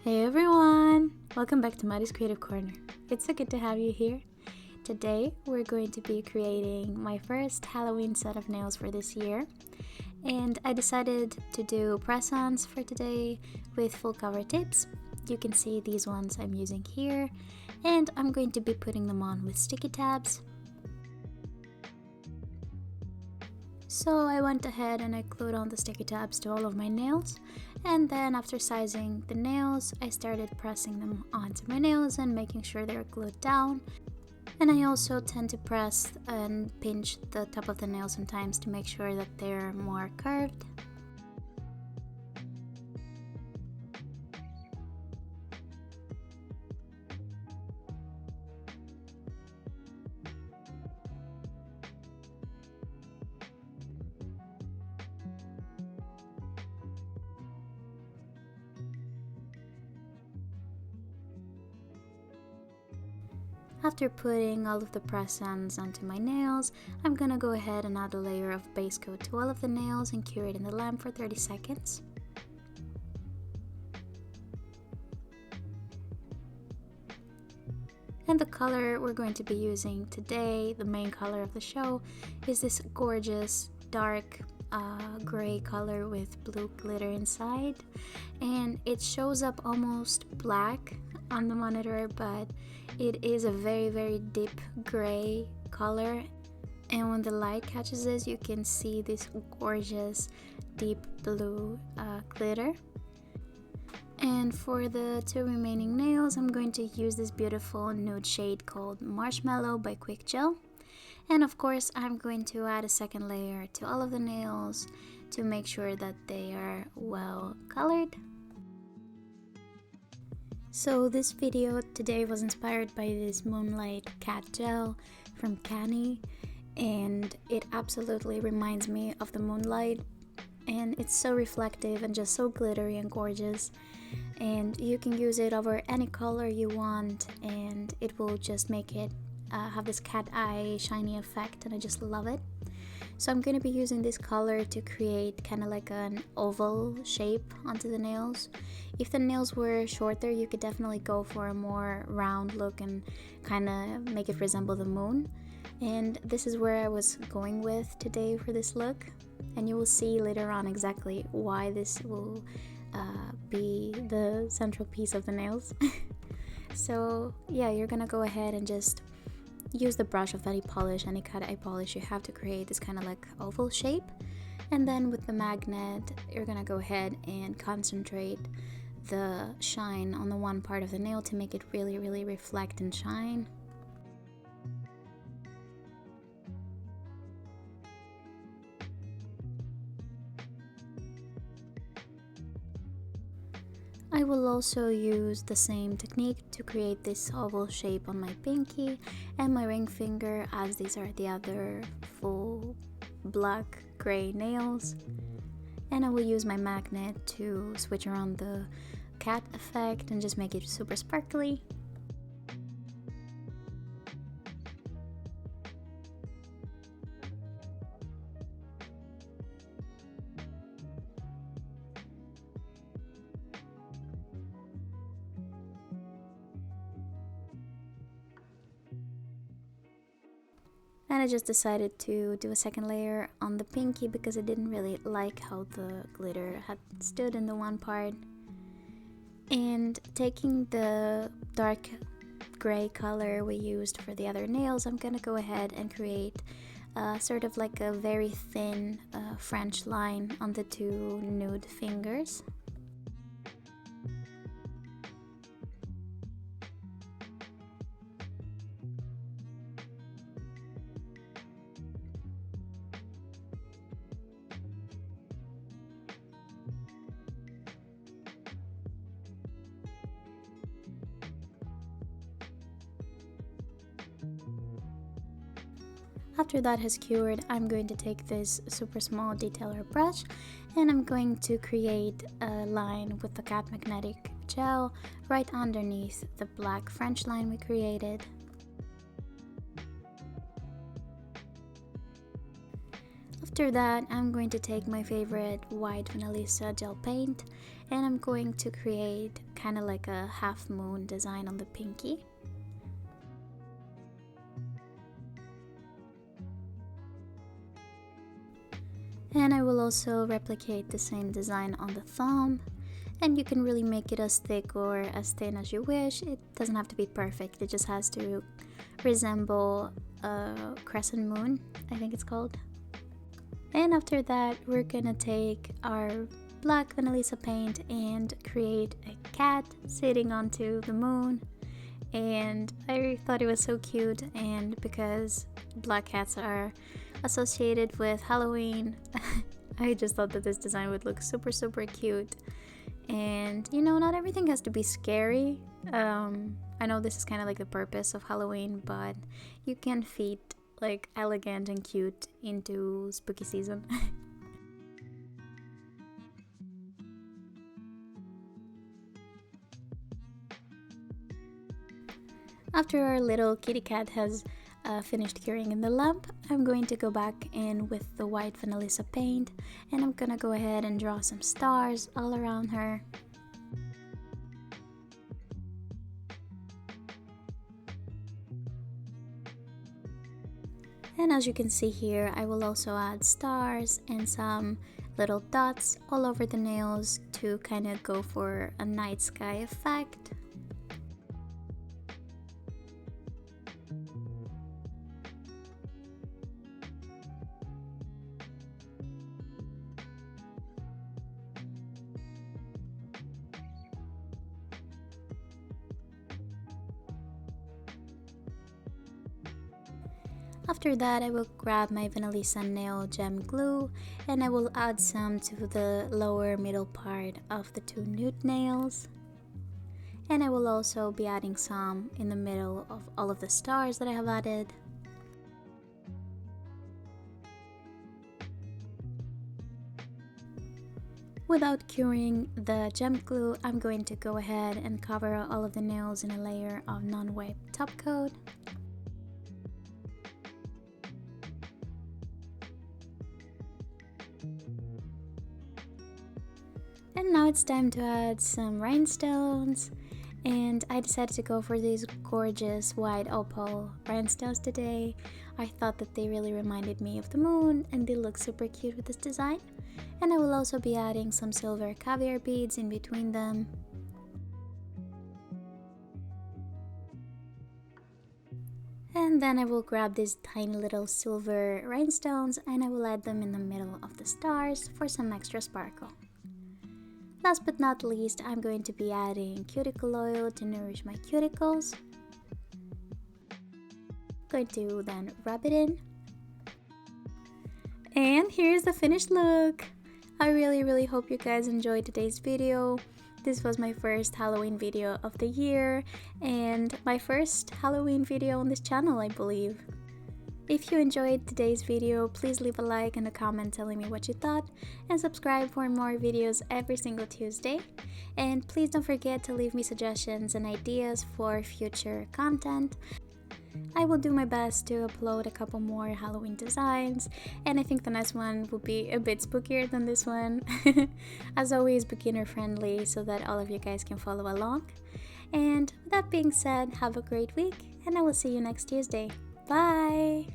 Hey everyone! Welcome back to Maddie's Creative Corner. It's so good to have you here. Today we're going to be creating my first Halloween set of nails for this year. And I decided to do press-ons for today with full cover tips. You can see these ones I'm using here. And I'm going to be putting them on with sticky tabs. So I went ahead and I glued on the sticky tabs to all of my nails, and then after sizing the nails, I started pressing them onto my nails and making sure they're glued down. And I also tend to press and pinch the top of the nail sometimes to make sure that they're more curved. After putting all of the press-ons onto my nails, I'm gonna go ahead and add a layer of base coat to all of the nails and cure it in the lamp for 30 seconds. And the color we're going to be using today, the main color of the show, is this gorgeous dark gray color with blue glitter inside. And it shows up almost black on the monitor, but it is a very deep gray color, and when the light catches this, you can see this gorgeous deep blue glitter. And for the two remaining nails, I'm going to use this beautiful nude shade called Marshmallow by Quick Gel. And of course, I'm going to add a second layer to all of the nails to make sure that they are well colored. So this video today was inspired by this Moonlight cat gel from Canny, and it absolutely reminds me of the moonlight, and it's so reflective and just so glittery and gorgeous, and you can use it over any color you want and it will just make it have this cat eye shiny effect, and I just love it. So I'm going to be using this color to create kind of like an oval shape onto the nails. If the nails were shorter, you could definitely go for a more round look and kind of make it resemble the moon. And this is where I was going with today for this look. And you will see later on exactly why this will be the central piece of the nails. So yeah, you're gonna go ahead and just use the brush of any polish, any cut eye polish you have, to create this kind of like oval shape. And then with the magnet, you're gonna go ahead and concentrate the shine on the one part of the nail to make it really reflect and shine. I will also use the same technique to create this oval shape on my pinky and my ring finger, as these are the other full black gray nails. And I will use my magnet to switch around the cat effect and just make it super sparkly. And I just decided to do a second layer on the pinky because I didn't really like how the glitter had stood in the one part. And taking the dark gray color we used for the other nails, I'm gonna go ahead and create sort of like a very thin French line on the two nude fingers. After that has cured, I'm going to take this super small detailer brush and I'm going to create a line with the cat magnetic gel right underneath the black French line we created. After that, I'm going to take my favorite white Vanillisa gel paint and I'm going to create kind of like a half moon design on the pinky. And I will also replicate the same design on the thumb. And you can really make it as thick or as thin as you wish. It doesn't have to be perfect, it just has to resemble a crescent moon, I think it's called. And after that, we're gonna take our black Vanillisa paint and create a cat sitting onto the moon. And I thought it was so cute, and because black cats are associated with Halloween, I just thought that this design would look super cute. And you know, not everything has to be scary. I know this is kind of like the purpose of Halloween, but you can fit like elegant and cute into spooky season. After our little kitty cat has finished curing in the lamp, I'm going to go back in with the white Vanillisa paint and I'm gonna go ahead and draw some stars all around her. And as you can see here, I will also add stars and some little dots all over the nails to kind of go for a night sky effect. After that, I will grab my Vanillisa nail gem glue and I will add some to the lower middle part of the two nude nails. And I will also be adding some in the middle of all of the stars that I have added. Without curing the gem glue, I'm going to go ahead and cover all of the nails in a layer of non-wipe top coat. And now it's time to add some rhinestones, and I decided to go for these gorgeous white opal rhinestones today. I thought that they really reminded me of the moon and they look super cute with this design. And I will also be adding some silver caviar beads in between them. And then I will grab these tiny little silver rhinestones and I will add them in the middle of the stars for some extra sparkle. Last but not least, I'm going to be adding cuticle oil to nourish my cuticles. Going to then rub it in. And here's the finished look. I really hope you guys enjoyed today's video. This was my first Halloween video of the year and my first Halloween video on this channel, I believe. If you enjoyed today's video, please leave a like and a comment telling me what you thought, and subscribe for more videos every single Tuesday. And please don't forget to leave me suggestions and ideas for future content. I will do my best to upload a couple more Halloween designs, and I think the next one will be a bit spookier than this one. As always, beginner friendly so that all of you guys can follow along. And with that being said, have a great week and I will see you next Tuesday. Bye!